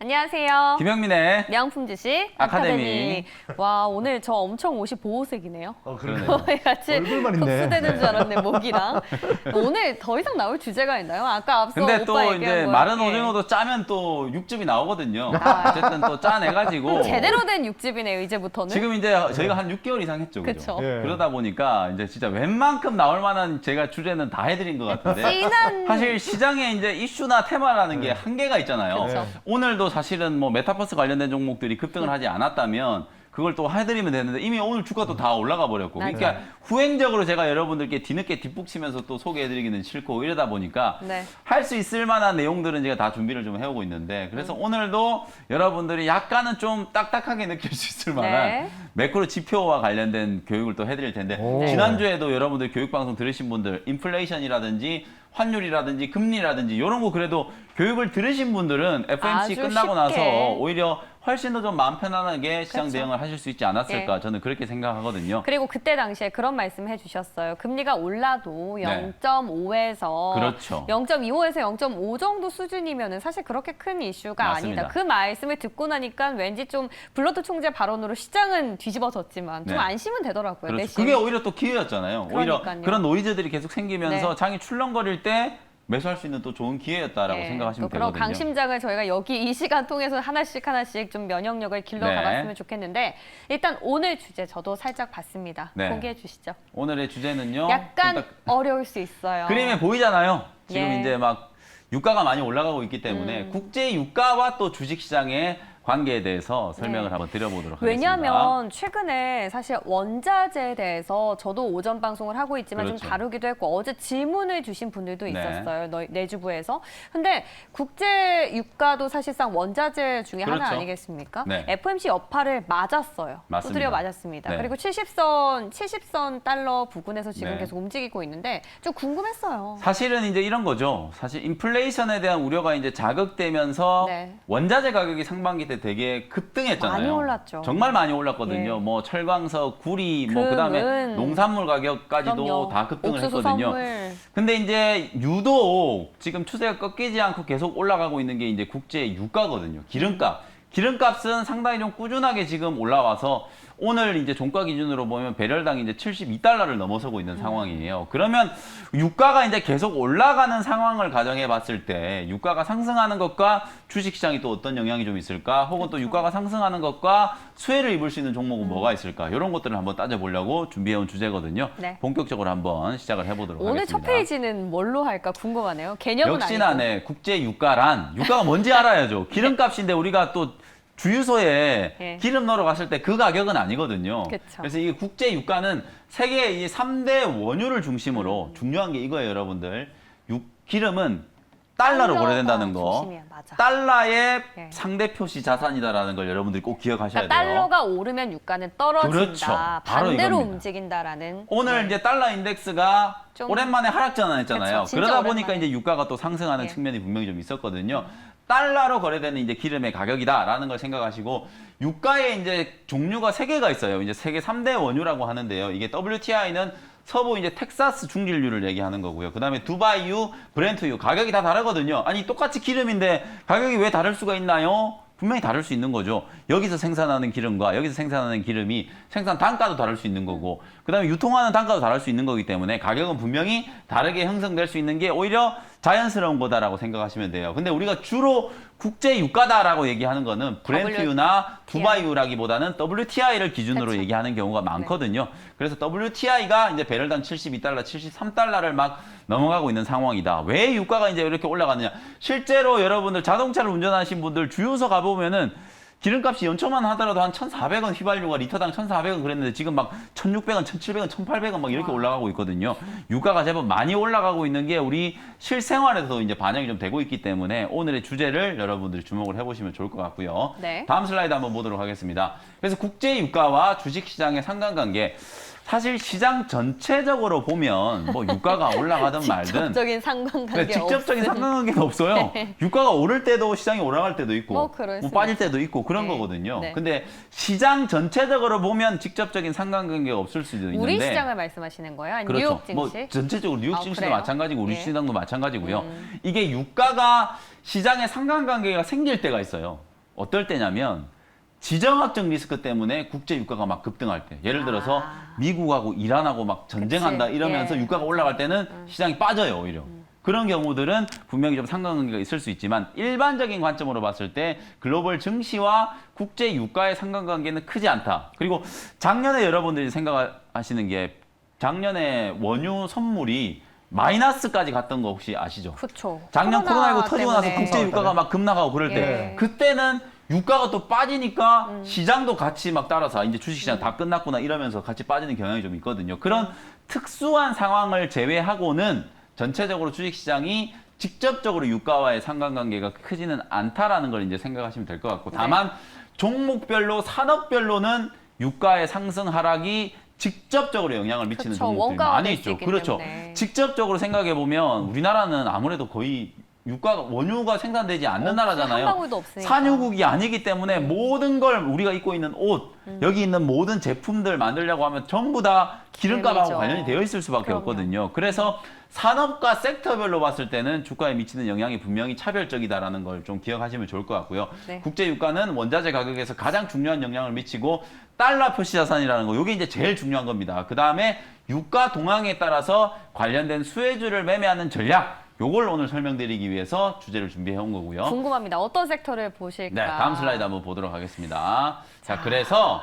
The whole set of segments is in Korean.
안녕하세요. 김영민의 명품 주식 아카데미. 와, 오늘 저 엄청 옷이 보호색이네요. 그러네요. 거의 같이 얼굴만 있네. 흡수되는 줄 알았네, 목이랑. 오늘 더 이상 나올 주제가 있나요? 아까 앞서 근데 오빠 또 얘기한 이제 거 마른 이렇게 오징어도 짜면 또 육즙이 나오거든요. 아. 어쨌든 또 짜내가지고 제대로 된 육즙이네요, 이제부터는. 지금 이제 저희가 한 6개월 이상 했죠, 그죠? 그쵸. 예. 그러다 보니까 이제 진짜 웬만큼 나올 만한 제가 주제는 다 해드린 것 같은데 진한 사실 시장에 이제 이슈나 테마라는 게 한계가 있잖아요. 그쵸. 오늘도 사실은 뭐 메타버스 관련된 종목들이 급등을 하지 않았다면 그걸 또 해드리면 되는데 이미 오늘 주가도 다 올라가 버렸고 맞아요. 그러니까 후행적으로 제가 여러분들께 뒤늦게 뒷북치면서 또 소개해드리기는 싫고 이러다 보니까 네. 할 수 있을 만한 내용들은 제가 다 준비를 좀 해오고 있는데 그래서 오늘도 여러분들이 약간은 좀 딱딱하게 느낄 수 있을 만한 네. 매크로 지표와 관련된 교육을 또 해드릴 텐데 오. 지난주에도 여러분들 교육방송 들으신 분들 인플레이션이라든지 환율이라든지 금리라든지 이런 거 그래도 교육을 들으신 분들은 FOMC 아주 끝나고 나서 쉽게. 오히려 훨씬 더 좀 마음 편안하게 시장 그렇죠. 대응을 하실 수 있지 않았을까 네. 저는 그렇게 생각하거든요. 그리고 그때 당시에 그런 말씀 해주셨어요. 금리가 올라도 네. 0.5에서 그렇죠. 0.25에서 0.5 정도 수준이면은 사실 그렇게 큰 이슈가 맞습니다. 아니다. 그 말씀을 듣고 나니까 왠지 좀 블러드 총재 발언으로 시장은 뒤집어졌지만 좀 네. 안심은 되더라고요. 그렇죠. 내심. 그게 오히려 또 기회였잖아요. 오히려 그러니까요. 그런 노이즈들이 계속 생기면서 네. 장이 출렁거릴 때 매수할 수 있는 또 좋은 기회였다라고 네, 생각하시면 또 그런 되거든요. 강심장을 저희가 여기 이 시간 통해서 하나씩 좀 면역력을 길러가봤으면 네. 좋겠는데 일단 오늘 주제 저도 살짝 봤습니다. 네. 공개해 주시죠. 오늘의 주제는요. 약간 일단 어려울 수 있어요. 그림에 보이잖아요. 지금 예. 이제 막 유가가 많이 올라가고 있기 때문에 국제 유가와 또 주식 시장의 관계에 대해서 설명을 네. 한번 드려보도록 하겠습니다. 왜냐하면 최근에 사실 원자재에 대해서 저도 오전 방송을 하고 있지만 좀 그렇죠. 다루기도 했고 어제 질문을 주신 분들도 네. 있었어요. 내주부에서. 근데 국제 유가도 사실상 원자재 중에 하나 그렇죠. 아니겠습니까? 네. FOMC 여파를 맞았어요. 맞습니다. 두드려 맞았습니다. 네. 그리고 70선 달러 부근에서 지금 네. 계속 움직이고 있는데 좀 궁금했어요. 사실은 이제 이런 거죠. 사실 인플레이션에 대한 우려가 이제 자극되면서 네. 원자재 가격이 상반기 때 되게 급등했잖아요. 많이 올랐죠. 정말 많이 올랐거든요. 예. 뭐 철광석, 구리, 뭐 금, 그다음에 은. 농산물 가격까지도 그럼요. 다 급등을 옥수수 했거든요. 선물. 근데 이제 유독 지금 추세가 꺾이지 않고 계속 올라가고 있는 게 이제 국제 유가거든요. 기름값. 기름값은 상당히 좀 꾸준하게 지금 올라와서 오늘 이제 종가 기준으로 보면 배럴당 이제 72달러를 넘어서고 있는 상황이에요. 그러면 유가가 이제 계속 올라가는 상황을 가정해 봤을 때 유가가 상승하는 것과 주식 시장이 또 어떤 영향이 좀 있을까? 혹은 또 유가가 상승하는 것과 수혜를 입을 수 있는 종목은 뭐가 있을까? 이런 것들을 한번 따져보려고 준비해온 주제거든요. 네. 본격적으로 한번 시작을 해보도록 오늘 하겠습니다. 첫 페이지는 뭘로 할까 궁금하네요. 개념은 역시나 아니고. 네, 국제 유가란 유가가 뭔지 알아야죠. 기름값인데 우리가 또 주유소에 예. 기름 넣으러 갔을 때 그 가격은 아니거든요. 그쵸. 그래서 이 국제 유가는 세계 이 3대 원유를 중심으로 음. 중요한 게 이거예요, 여러분들. 기름은 달러로 거래된다는 거. 중심이야, 맞아. 달러의 예. 상대 표시 자산이다라는 걸 여러분들이 꼭 기억하셔야 그러니까 돼요. 달러가 오르면 유가는 떨어진다. 그렇죠. 바로 반대로 이겁니다. 움직인다라는. 오늘 네. 이제 달러 인덱스가 좀- 오랜만에 하락 전환했잖아요. 그쵸, 진짜 그러다 보니까 오랜만에. 이제 유가가 또 상승하는 예. 측면이 분명히 좀 있었거든요. 달러로 거래되는 이제 기름의 가격이다라는 걸 생각하시고 유가의 이제 종류가 세 개가 있어요. 이제 세계 3대 원유라고 하는데요. 이게 WTI는 서부 이제 텍사스 중진류를 얘기하는 거고요. 그다음에 두바이유, 브렌트유 가격이 다 다르거든요. 아니 똑같이 기름인데 가격이 왜 다를 수가 있나요? 분명히 다를 수 있는 거죠. 여기서 생산하는 기름과 여기서 생산하는 기름이 생산 단가도 다를 수 있는 거고 그다음에 유통하는 단가도 다를 수 있는 거기 때문에 가격은 분명히 다르게 형성될 수 있는 게 오히려 자연스러운 거다라고 생각하시면 돼요. 근데 우리가 주로 국제 유가다라고 얘기하는 거는 브렌트유나 두바이유라기보다는 WTI를 기준으로 그쵸. 얘기하는 경우가 많거든요. 그래서 WTI가 이제 배럴당 72달러, 73달러를 막 넘어가고 있는 상황이다. 왜 유가가 이제 이렇게 올라가느냐? 실제로 여러분들 자동차를 운전하신 분들 주유소 가보면은 기름값이 연초만 하더라도 한 1,400원 휘발유가 리터당 1,400원 그랬는데 지금 막 1,600원, 1,700원, 1,800원 막 이렇게 올라가고 있거든요. 유가가 제법 많이 올라가고 있는 게 우리 실생활에서 이제 반영이 좀 되고 있기 때문에 오늘의 주제를 여러분들이 주목을 해보시면 좋을 것 같고요. 네. 다음 슬라이드 한번 보도록 하겠습니다. 그래서 국제 유가와 주식 시장의 상관관계 사실 시장 전체적으로 보면 뭐 유가가 올라가든 말든 직접적인 상관관계 네, 직접적인 없음. 상관관계는 없어요. 유가가 오를 때도 시장이 올라갈 때도 있고 뭐 그럴 뭐 수 빠질 때도 있고 그런 네. 거거든요. 네. 근데 시장 전체적으로 보면 직접적인 상관관계가 없을 수도 있는데 우리 시장을 말씀하시는 거예요? 아니면 그렇죠. 뉴욕 증시? 뭐 전체적으로 뉴욕 아, 증시도 그래요? 마찬가지고 우리 예. 시장도 마찬가지고요. 이게 유가가 시장에 상관관계가 생길 때가 있어요. 어떨 때냐면 지정학적 리스크 때문에 국제 유가가 막 급등할 때, 예를 들어서 미국하고 이란하고 막 전쟁한다 그치. 이러면서 예. 유가가 올라갈 때는 시장이 빠져요, 오히려. 그런 경우들은 분명히 좀 상관관계가 있을 수 있지만 일반적인 관점으로 봤을 때 글로벌 증시와 국제 유가의 상관관계는 크지 않다. 그리고 작년에 여러분들이 생각하시는 게 작년에 원유 선물이 마이너스까지 갔던 거 혹시 아시죠? 그렇죠. 작년 코로나19 터지고 나서 때문에. 국제 유가가 막 급락하고 그럴 때 예. 그때는 유가가 또 빠지니까 시장도 같이 막 따라서 이제 주식시장 다 끝났구나 이러면서 같이 빠지는 경향이 좀 있거든요. 그런 특수한 상황을 제외하고는 전체적으로 주식시장이 직접적으로 유가와의 상관관계가 크지는 않다라는 걸 이제 생각하시면 될 것 같고, 다만 종목별로 산업별로는 유가의 상승 하락이 직접적으로 영향을 미치는 그렇죠. 종목들이 원가가 많이 될 수 있죠. 있기 그렇죠. 때문에. 직접적으로 생각해 보면 우리나라는 아무래도 거의 유가가 원유가 생산되지 않는 한 나라잖아요. 방울도 없으니까. 산유국이 아니기 때문에 모든 걸 우리가 입고 있는 옷, 여기 있는 모든 제품들 만들려고 하면 전부 다 기름값하고 기름이죠. 관련이 되어 있을 수밖에 그럼요. 없거든요. 그래서 산업과 섹터별로 봤을 때는 주가에 미치는 영향이 분명히 차별적이다라는 걸 좀 기억하시면 좋을 것 같고요. 네. 국제 유가는 원자재 가격에서 가장 중요한 영향을 미치고 달러 표시 자산이라는 거, 이게 이제 제일 중요한 겁니다. 그 다음에 유가 동향에 따라서 관련된 수혜주를 매매하는 전략, 요걸 오늘 설명드리기 위해서 주제를 준비해 온 거고요. 궁금합니다. 어떤 섹터를 보실까? 네, 다음 슬라이드 한번 보도록 하겠습니다. 자, 그래서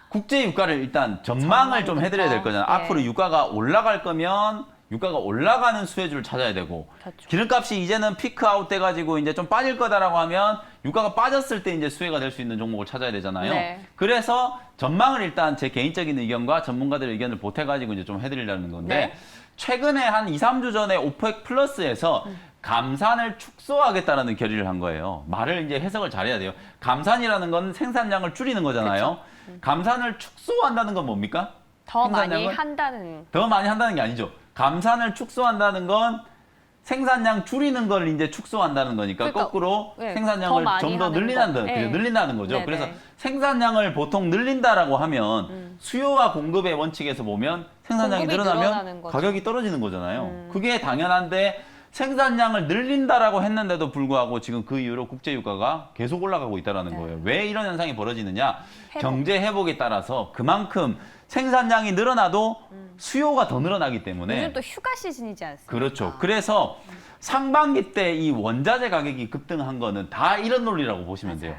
국제 유가를 일단 전망을 좀 해드려야 될 거잖아요. 네. 앞으로 유가가 올라갈 거면 유가가 올라가는 수혜주를 찾아야 되고, 그렇죠. 기름값이 이제는 피크 아웃 돼가지고 이제 좀 빠질 거다라고 하면 유가가 빠졌을 때 이제 수혜가 될 수 있는 종목을 찾아야 되잖아요. 네. 그래서 전망을 일단 제 개인적인 의견과 전문가들의 의견을 보태가지고 이제 좀 해드리려는 건데, 네. 최근에 한 2, 3주 전에 오펙 플러스에서 감산을 축소하겠다라는 결의를 한 거예요. 말을 이제 해석을 잘해야 돼요. 감산이라는 건 생산량을 줄이는 거잖아요. 감산을 축소한다는 건 뭡니까? 더 많이 생산량을 한다는. 더 많이 한다는 게 아니죠. 감산을 축소한다는 건 생산량 줄이는 걸 이제 축소한다는 거니까 그러니까, 거꾸로 네, 생산량을 더 많이 좀 더 하는 늘린다는, 거. 네. 늘린다는 거죠. 네네. 그래서 생산량을 보통 늘린다라고 하면 수요와 공급의 원칙에서 보면 생산량이 공급이 늘어나면 늘어나는 거죠. 가격이 떨어지는 거잖아요. 그게 당연한데 생산량을 늘린다라고 했는데도 불구하고 지금 그 이후로 국제 유가가 계속 올라가고 있다라는 네. 거예요. 왜 이런 현상이 벌어지느냐? 회복. 경제 회복에 따라서 그만큼 생산량이 늘어나도 수요가 더 늘어나기 때문에 요즘 또 휴가 시즌이지 않습니까? 그렇죠. 그래서 상반기 때 이 원자재 가격이 급등한 거는 다 이런 논리라고 보시면 돼요.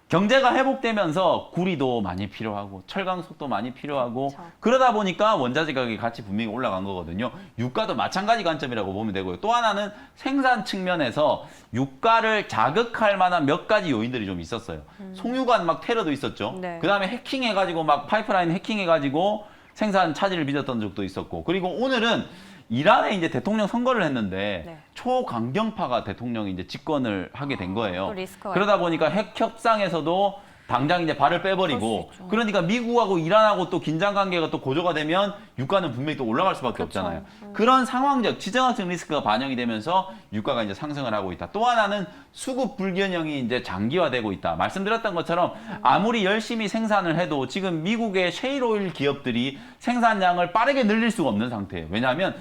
경제가 회복되면서 구리도 많이 필요하고 철강석도 많이 필요하고 그렇죠. 그러다 보니까 원자재 가격이 같이 분명히 올라간 거거든요. 유가도 마찬가지 관점이라고 보면 되고요. 또 하나는 생산 측면에서 유가를 자극할 만한 몇 가지 요인들이 좀 있었어요. 송유관 막 테러도 있었죠. 네. 그다음에 해킹해가지고 막 파이프라인 해킹해가지고 생산 차질을 빚었던 적도 있었고, 그리고 오늘은 이란에 이제 대통령 선거를 했는데 네. 초강경파가 대통령이 이제 집권을 하게 된 거예요. 또 리스크가 그러다 보니까 핵 협상에서도 당장 이제 발을 빼버리고, 그럴 수 있죠. 그러니까 미국하고 이란하고 또 긴장 관계가 또 고조가 되면 유가는 분명히 또 올라갈 수밖에 그렇죠. 없잖아요. 그런 상황적 지정학적 리스크가 반영이 되면서 유가가 이제 상승을 하고 있다. 또 하나는 수급 불균형이 이제 장기화되고 있다. 말씀드렸던 것처럼 아무리 열심히 생산을 해도 지금 미국의 셰일 오일 기업들이 생산량을 빠르게 늘릴 수가 없는 상태예요. 왜냐하면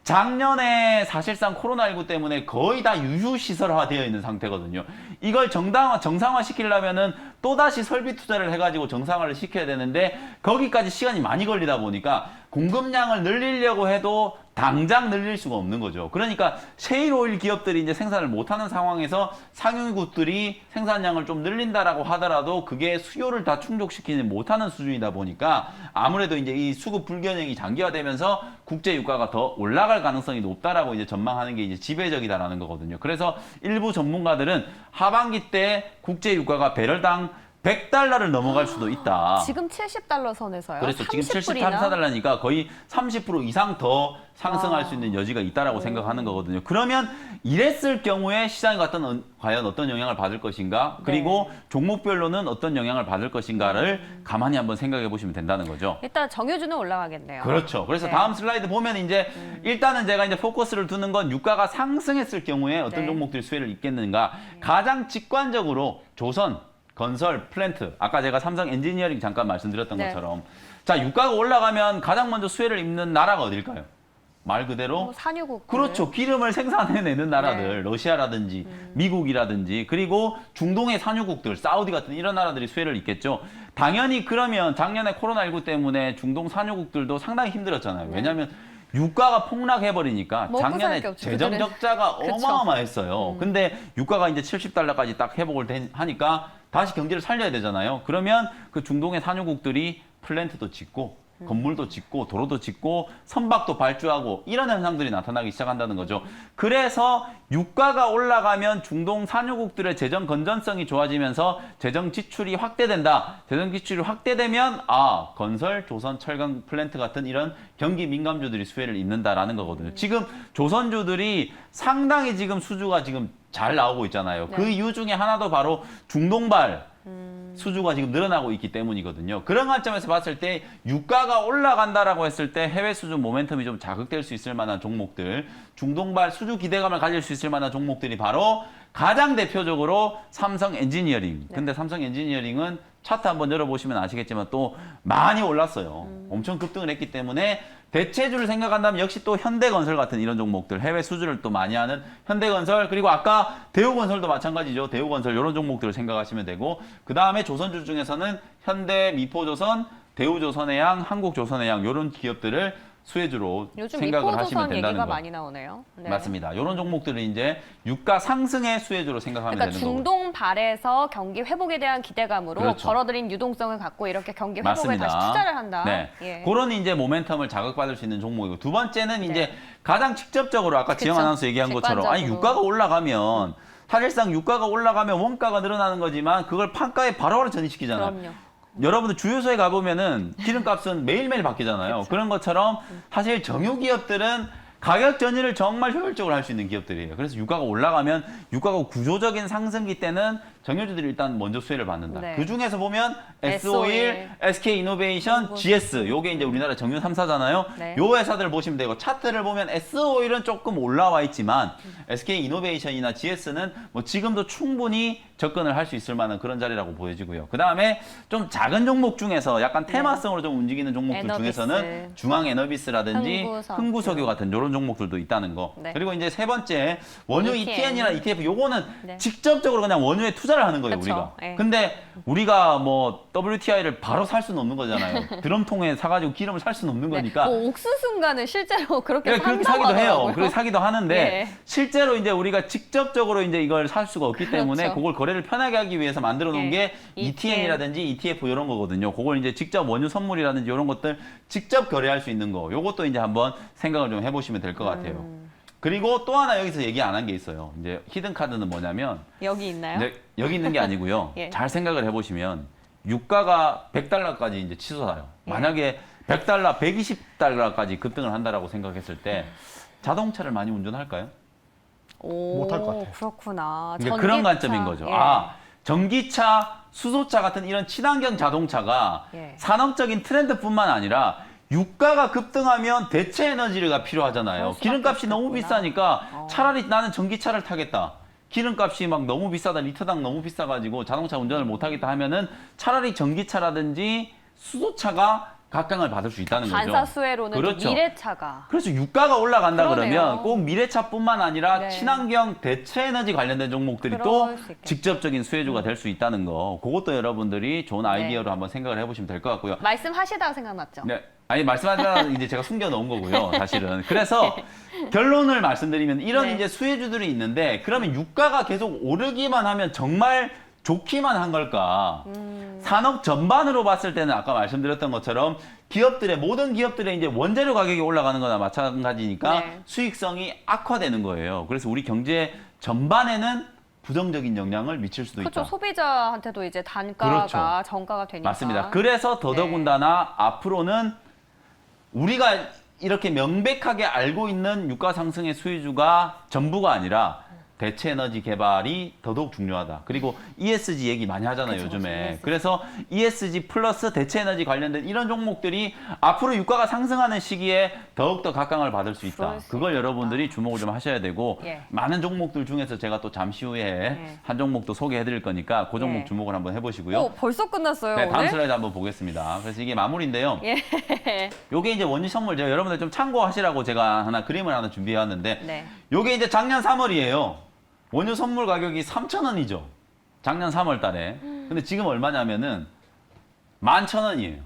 작년에 사실상 코로나19 때문에 거의 다 유휴시설화되어 있는 상태거든요. 이걸 정상화시키려면은 또다시 설비 투자를 해가지고 정상화를 시켜야 되는데 거기까지 시간이 많이 걸리다 보니까 공급량을 늘리려고 해도 당장 늘릴 수가 없는 거죠. 그러니까 셰일 오일 기업들이 이제 생산을 못하는 상황에서 상용국들이 생산량을 좀 늘린다라고 하더라도 그게 수요를 다 충족시키지 못하는 수준이다 보니까 아무래도 이제 이 수급 불균형이 장기화되면서 국제 유가가 더 올라갈 가능성이 높다라고 이제 전망하는 게 이제 지배적이다라는 거거든요. 그래서 일부 전문가들은 하반기 때 국제 유가가 배럴당 100달러를 넘어갈 수도 있다. 지금 70달러 선에서요. 그렇죠. 지금 30불이나? 74달러니까 거의 30% 이상 더 상승할 와. 수 있는 여지가 있다라고 생각하는 거거든요. 그러면 이랬을 경우에 시장이 과연 어떤 영향을 받을 것인가, 그리고 종목별로는 어떤 영향을 받을 것인가를 가만히 한번 생각해 보시면 된다는 거죠. 일단 정유주는 올라가겠네요. 그렇죠. 그래서 네. 다음 슬라이드 보면 이제 일단은 제가 이제 포커스를 두는 건 유가가 상승했을 경우에 어떤 네. 종목들이 수혜를 입겠는가. 가장 직관적으로 조선, 건설, 플랜트, 아까 제가 삼성 엔지니어링 잠깐 말씀드렸던 네. 것처럼 자, 유가가 올라가면 가장 먼저 수혜를 입는 나라가 어딜까요? 말 그대로 산유국. 그렇죠. 기름을 생산해내는 나라들, 러시아라든지 미국이라든지 그리고 중동의 산유국들, 사우디 같은 이런 나라들이 수혜를 입겠죠. 당연히 그러면 작년에 코로나19 때문에 중동 산유국들도 상당히 힘들었잖아요. 왜냐하면 유가가 폭락해버리니까 먹고 작년에 살게 없죠, 재정 그들은. 적자가 그쵸. 어마어마했어요. 근데 유가가 이제 70달러까지 딱 회복을 하니까 다시 경제를 살려야 되잖아요. 그러면 그 중동의 산유국들이 플랜트도 짓고 건물도 짓고 도로도 짓고 선박도 발주하고 이런 현상들이 나타나기 시작한다는 거죠. 그래서 유가가 올라가면 중동 산유국들의 재정 건전성이 좋아지면서 재정 지출이 확대된다. 재정 지출이 확대되면 건설, 조선, 철강 플랜트 같은 이런 경기 민감주들이 수혜를 입는다라는 거거든요. 지금 조선주들이 상당히 지금 수주가 지금 잘 나오고 있잖아요. 그 이유 중에 하나도 바로 중동발 수주가 지금 늘어나고 있기 때문이거든요. 그런 관점에서 봤을 때 유가가 올라간다라고 했을 때 해외 수주 모멘텀이 좀 자극될 수 있을 만한 종목들, 중동발 수주 기대감을 가질 수 있을 만한 종목들이 바로 가장 대표적으로 삼성 엔지니어링. 근데 삼성 엔지니어링은 차트 한번 열어보시면 아시겠지만 또 많이 올랐어요. 엄청 급등을 했기 때문에 대체주를 생각한다면 역시 또 현대건설 같은 이런 종목들, 해외 수주를 또 많이 하는 현대건설, 그리고 아까 대우건설도 마찬가지죠. 대우건설 이런 종목들을 생각하시면 되고, 그 다음에 조선주 중에서는 현대, 미포조선, 대우조선해양, 한국조선해양 이런 기업들을 수혜주로 요즘 생각을 하시면 미포조선 된다는 얘기가 거. 많이 나오네요. 네. 맞습니다. 이런 종목들을 이제 유가 상승의 수혜주로 생각하면 그러니까 되는 거고. 중동 발에서 경기 회복에 대한 기대감으로 그렇죠. 벌어들인 유동성을 갖고 이렇게 경기 회복에 맞습니다. 다시 투자를 한다. 네. 예. 그런 이제 모멘텀을 자극받을 수 있는 종목이고, 두 번째는 네. 이제 가장 직접적으로 아까 지영 그쵸. 아나운서 얘기한 것처럼 아니 객관적으로. 유가가 올라가면 사실상 유가가 올라가면 원가가 늘어나는 거지만 그걸 판가에 바로바로 전이시키잖아요. 그럼요. 여러분들 주유소에 가보면은 기름값은 매일매일 바뀌잖아요. 그런 것처럼 사실 정유기업들은 가격 전이를 정말 효율적으로 할 수 있는 기업들이에요. 그래서 유가가 올라가면 유가가 구조적인 상승기 때는 정유주들이 일단 먼저 수혜를 받는다. 네. 그 중에서 보면 S-오일, S-오일, SK이노베이션, GS 요게 이제 우리나라 정유 3사잖아요. 네. 요 회사들 보시면 되고 차트를 보면 S-오일은 조금 올라와 있지만 SK이노베이션이나 GS는 뭐 지금도 충분히 접근을 할 수 있을 만한 그런 자리라고 보여지고요. 그 다음에 좀 작은 종목 중에서 약간 테마성으로 좀 움직이는 종목들 에너비스. 중에서는 중앙에너비스라든지 흥구석유 같은 이런 종목들도 있다는 거. 네. 그리나 이제 세 번째 원유 ETN. ETN이나 ETF 요거는 네. 직접적으로 그냥 원유에 투자를 하는 거예요, 그쵸. 우리가. 네. 근데 우리가 뭐 WTI를 바로 살 수는 없는 거잖아요. 드럼통에 사가지고 기름을 살 수는 없는 거니까. 뭐 옥수수인가는 실제로 그렇게 네, 그렇게 산다고 사기도 해요. 하더라고요. 그렇게 사기도 하는데 예. 실제로 이제 우리가 직접적으로 이제 이걸 살 수가 없기 때문에 그렇죠. 그걸 거래를 편하게 하기 위해서 만들어 놓은 예. 게 ETN이라든지 ETF 이런 거거든요. 그걸 이제 직접 원유 선물이라든지 이런 것들 직접 거래할 수 있는 거. 요것도 이제 한번 생각을 좀 해보시면 될 것 같아요. 그리고 또 하나 여기서 얘기 안 한 게 있어요. 이제 히든 카드는 뭐냐면 여기 있나요? 이제 여기 있는 게 아니고요. 예. 잘 생각을 해보시면 유가가 100달러까지 이제 치솟아요. 예. 만약에 100달러, 120달러까지 급등을 한다라고 생각했을 때 자동차를 많이 운전할까요? 오, 못할 것 같아요. 그렇구나. 그러니까 그런 전기차. 관점인 거죠. 예. 전기차, 수소차 같은 이런 친환경 자동차가 예. 산업적인 트렌드뿐만 아니라 유가가 급등하면 대체 에너지가 필요하잖아요. 그럴 수밖에 기름값이 너무 없겠구나. 비싸니까 차라리 나는 전기차를 타겠다. 기름값이 막 너무 비싸다, 리터당 너무 비싸가지고 자동차 운전을 못하겠다 하면은 차라리 전기차라든지 수소차가 각광을 받을 수 있다는 거죠. 반사수혜로는 그렇죠. 미래차가. 그래서 유가가 올라간다 그러네요. 그러면 꼭 미래차뿐만 아니라 네. 친환경 대체 에너지 관련된 종목들이 그럴 또 수 있겠다. 직접적인 수혜주가 될 수 있다는 거. 그것도 여러분들이 좋은 아이디어로 한번 생각을 해보시면 될 것 같고요. 말씀하시다가 생각났죠. 네. 아니 말씀하자가 이제 제가 숨겨 놓은 거고요, 사실은. 그래서 결론을 말씀드리면 이런 네. 이제 수혜주들이 있는데 그러면 유가가 계속 오르기만 하면 정말 좋기만 한 걸까? 산업 전반으로 봤을 때는 아까 말씀드렸던 것처럼 기업들의 모든 기업들의 이제 원재료 가격이 올라가는 거나 마찬가지니까 네. 수익성이 악화되는 거예요. 그래서 우리 경제 전반에는 부정적인 영향을 미칠 수도 그렇죠. 있다. 소비자한테도 이제 단가가 그렇죠. 정가가 되니까. 맞습니다. 그래서 더더군다나 앞으로는 우리가 이렇게 명백하게 알고 있는 유가 상승의 수혜주가 전부가 아니라 대체 에너지 개발이 더더욱 중요하다. 그리고 ESG 얘기 많이 하잖아요, 그쵸, 요즘에. ESG. 그래서 ESG 플러스 대체 에너지 관련된 이런 종목들이 앞으로 유가가 상승하는 시기에 더욱더 각광을 받을 수 있다. 그럴 수 그걸 있겠다. 여러분들이 주목을 좀 하셔야 되고 예. 많은 종목들 중에서 제가 또 잠시 후에 예. 한 종목도 소개해 드릴 거니까 그 종목 예. 주목을 한번 해보시고요. 오, 벌써 끝났어요, 네, 다음 오늘? 슬라이드 한번 보겠습니다. 그래서 이게 마무리인데요. 예. 요게 이제 원유 선물 제가 여러분들 좀 참고하시라고 제가 하나 그림을 하나 준비해 왔는데 네. 요게 이제 작년 3월이에요. 원유 선물 가격이 3,000원이죠. 작년 3월 달에. 근데 지금 얼마냐면은 11,000원이에요.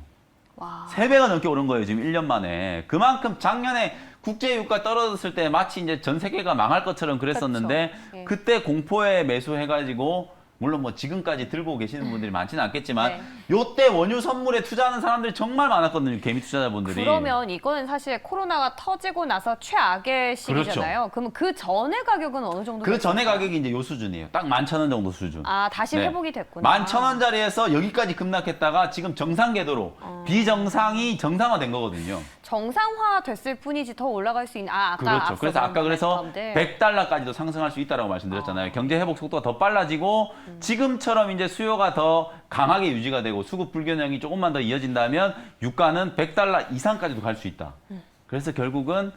와. 3배가 넘게 오른 거예요, 지금 1년 만에. 그만큼 작년에 국제유가 떨어졌을 때 마치 이제 전 세계가 망할 것처럼 그랬었는데 그렇죠. 예. 그때 공포에 매수해가지고 물론 뭐 지금까지 들고 계시는 분들이 많지는 않겠지만 네. 요때 원유 선물에 투자하는 사람들이 정말 많았거든요, 개미 투자자분들이. 그러면 이거는 사실 코로나가 터지고 나서 최악의 시기잖아요. 그러면 그 전에 가격은 어느 정도? 그 전에 됐을까요? 가격이 이제 요 수준이에요. 딱 11,000원 정도 수준. 아, 다시 네. 회복이 됐구나. 11,000원짜리에서 여기까지 급락했다가 지금 정상 궤도로 비정상이 정상화된 거거든요. 정상화 됐을 뿐이지 더 올라갈 수 있는. 아, 아까 그렇죠. 앞서 그래서 아까 그래서 네. 100달러까지도 상승할 수 있다고 말씀드렸잖아요. 경제 회복 속도가 더 빨라지고 지금처럼 이제 수요가 더 강하게 유지가 되고 수급 불균형이 조금만 더 이어진다면 유가는 100달러 이상까지도 갈 수 있다. 그래서 결국은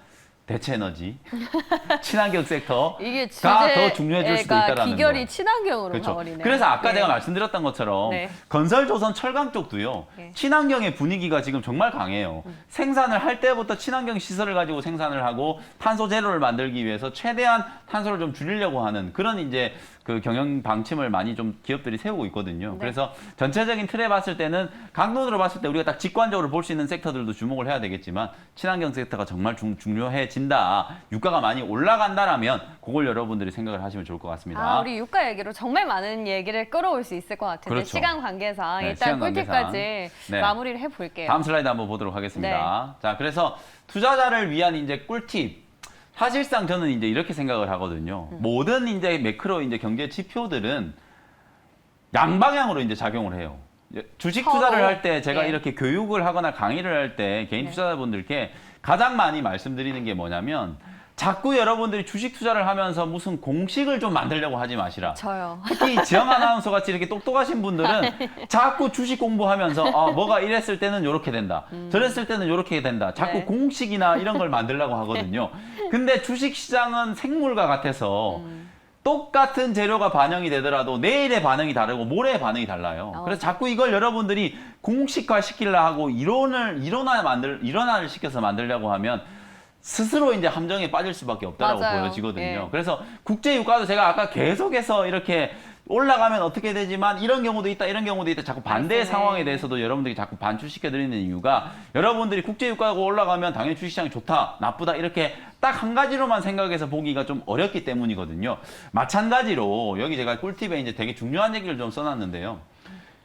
대체 에너지, 친환경 섹터 이게 가 주제- 더 중요해질 수도 그러니까 있다라는 비결이 거. 친환경으로 그렇죠. 가버리네요. 그래서 아까 네. 제가 말씀드렸던 것처럼 네. 건설, 조선, 철강 쪽도요. 네. 친환경의 분위기가 지금 정말 강해요. 생산을 할 때부터 친환경 시설을 가지고 생산을 하고 탄소 제로를 만들기 위해서 최대한 탄소를 좀 줄이려고 하는 그런 이제 그 경영 방침을 많이 좀 기업들이 세우고 있거든요. 네. 그래서 전체적인 틀에 봤을 때는 강론으로 봤을 때 우리가 딱 직관적으로 볼 수 있는 섹터들도 주목을 해야 되겠지만 친환경 섹터가 정말 중요해진다. 유가가 많이 올라간다라면 그걸 여러분들이 생각을 하시면 좋을 것 같습니다. 아, 우리 유가 얘기로 정말 많은 얘기를 끌어올 수 있을 것 같은데 그렇죠. 시간 관계상 네, 일단 시간 관계상. 꿀팁까지 네. 마무리를 해볼게요. 다음 슬라이드 한번 보도록 하겠습니다. 네. 자, 그래서 투자자를 위한 이제 꿀팁. 사실상 저는 이제 이렇게 생각을 하거든요. 모든 이제 매크로 이제 경제 지표들은 양방향으로 이제 작용을 해요. 주식 서로. 투자를 할 때 제가 예. 이렇게 교육을 하거나 강의를 할 때 개인 네. 투자자분들께 가장 많이 말씀드리는 게 뭐냐면 자꾸 여러분들이 주식 투자를 하면서 무슨 공식을 좀 만들려고 하지 마시라. 저요. 특히 지영 아나운서 같이 이렇게 똑똑하신 분들은 자꾸 주식 공부하면서 뭐가 이랬을 때는 이렇게 된다. 저랬을 때는 이렇게 된다. 자꾸 네. 공식이나 이런 걸 만들려고 하거든요. 근데 주식 시장은 생물과 같아서 똑같은 재료가 반영이 되더라도 내일의 반응이 다르고 모레의 반응이 달라요. 그래서 자꾸 이걸 여러분들이 공식화 시키려 하고 일원화를 시켜서 만들려고 하면 스스로 이제 함정에 빠질 수밖에 없다라고 맞아요. 보여지거든요. 예. 그래서 국제 유가도 제가 아까 계속해서 이렇게 올라가면 어떻게 되지만 이런 경우도 있다, 이런 경우도 있다. 자꾸 반대의 말씀해. 상황에 대해서도 여러분들이 자꾸 반추시켜 드리는 이유가 여러분들이 국제 유가가 올라가면 당연히 주식시장이 좋다, 나쁘다 이렇게 딱 한 가지로만 생각해서 보기가 좀 어렵기 때문이거든요. 마찬가지로 여기 제가 꿀팁에 이제 되게 중요한 얘기를 좀 써놨는데요.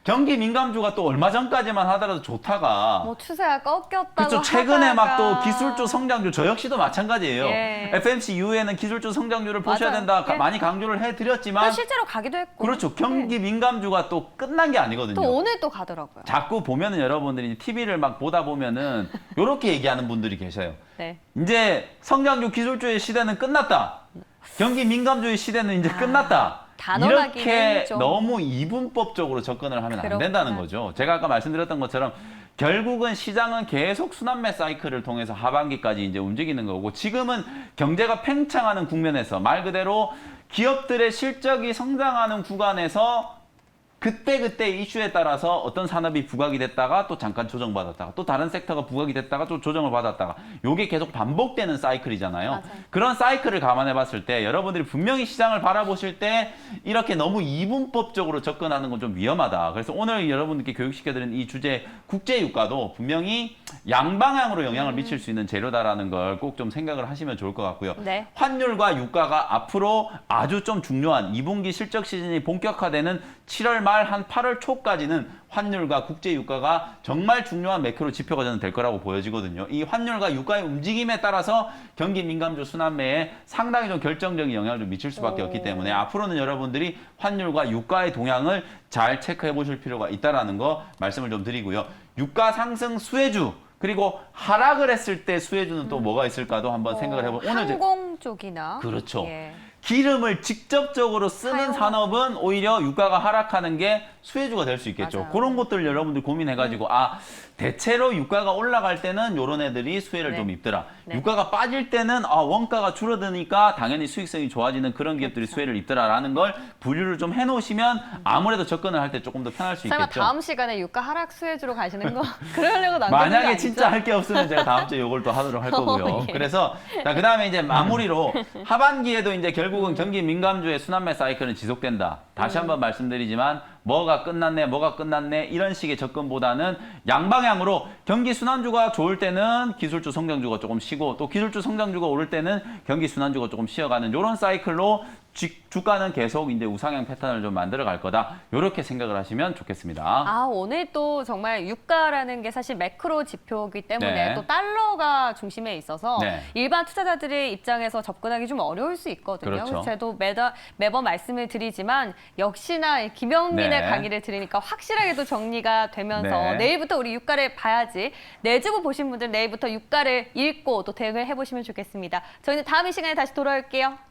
경기 민감주가 또 얼마 전까지만 하더라도 좋다가 뭐 추세가 꺾였다고 그렇죠. 최근에 막 또 하다가. 기술주 성장주 저 역시도 마찬가지예요. 예. FMC 이후에는 기술주 성장주를 보셔야 맞아요. 된다. 예. 많이 강조를 해드렸지만 또 실제로 가기도 했고. 그렇죠. 경기 민감주가 또 끝난 게 아니거든요. 또 오늘 또 가더라고요. 자꾸 보면은 여러분들이 TV를 막 보다 보면은 이렇게 얘기하는 분들이 계셔요. 네. 이제 성장주 기술주의 시대는 끝났다. 경기 민감주의 시대는 이제 끝났다. 단언하기는 이렇게 좀. 너무 이분법적으로 접근을 하면 안 그렇구나. 된다는 거죠. 제가 아까 말씀드렸던 것처럼 결국은 시장은 계속 순환매 사이클을 통해서 하반기까지 이제 움직이는 거고 지금은 경제가 팽창하는 국면에서 말 그대로 기업들의 실적이 성장하는 구간에서 그때 이슈에 따라서 어떤 산업이 부각이 됐다가 또 잠깐 조정받았다가 또 다른 섹터가 부각이 됐다가 또 조정을 받았다가 요게 계속 반복되는 사이클이잖아요. 맞아요. 그런 사이클을 감안해 봤을 때 여러분들이 분명히 시장을 바라보실 때 이렇게 너무 이분법적으로 접근하는 건 좀 위험하다. 그래서 오늘 여러분들께 교육시켜드린 이 주제 국제유가도 분명히 양방향으로 영향을 미칠 수 있는 재료다라는 걸 꼭 좀 생각을 하시면 좋을 것 같고요. 네. 환율과 유가가 앞으로 아주 좀 중요한 2분기 실적 시즌이 본격화되는 7월 말 한 8월 초까지는 환율과 국제 유가가 정말 중요한 매크로 지표가 저는 될 거라고 보여지거든요. 이 환율과 유가의 움직임에 따라서 경기 민감주 순환매에 상당히 좀 결정적인 영향을 좀 미칠 수밖에 없기 때문에 앞으로는 여러분들이 환율과 유가의 동향을 잘 체크해 보실 필요가 있다라는 거 말씀을 좀 드리고요. 유가 상승 수혜주 그리고 하락을 했을 때 수혜주는 또 뭐가 있을까도 한번 생각을 해보면 오늘 항공 쪽이나. 그렇죠. 예. 기름을 직접적으로 쓰는 산업은 오히려 유가가 하락하는 게 수혜주가 될 수 있겠죠. 맞아요. 그런 것들 여러분들 고민해가지고 대체로 유가가 올라갈 때는 이런 애들이 수혜를 네. 좀 입더라. 네. 유가가 빠질 때는 원가가 줄어드니까 당연히 수익성이 좋아지는 그런 기업들이 그렇죠. 수혜를 입더라라는 걸 분류를 좀 해놓으시면 아무래도 접근을 할 때 조금 더 편할 수 설마 있겠죠. 다음 시간에 유가 하락 수혜주로 가시는 거 그러려고 남겨둔 거 만약에 아니죠? 진짜 할 게 없으면 제가 다음 주에 이걸 또 하도록 할 거고요. 예. 그래서 그다음에 이제 마무리로 하반기에도 이제 결국은 경기 민감주의 순환매 사이클은 지속된다. 다시 한번 말씀드리지만 뭐가 끝났네 이런 식의 접근보다는 양방향으로 경기 순환주가 좋을 때는 기술주 성장주가 조금 쉬고 또 기술주 성장주가 오를 때는 경기 순환주가 조금 쉬어가는 이런 사이클로 주가는 계속 이제 우상향 패턴을 좀 만들어 갈 거다. 이렇게 생각을 하시면 좋겠습니다. 오늘 또 정말 유가라는 게 사실 매크로 지표이기 때문에 네. 또 달러가 중심에 있어서 네. 일반 투자자들의 입장에서 접근하기 좀 어려울 수 있거든요. 그렇죠. 그래서 저도 매번 말씀을 드리지만 역시나 김영민의 네. 강의를 들으니까 확실하게 또 정리가 되면서 네. 내일부터 우리 유가를 봐야지. 내주고 보신 분들 내일부터 유가를 읽고 또 대응을 해보시면 좋겠습니다. 저희는 다음 이 시간에 다시 돌아올게요.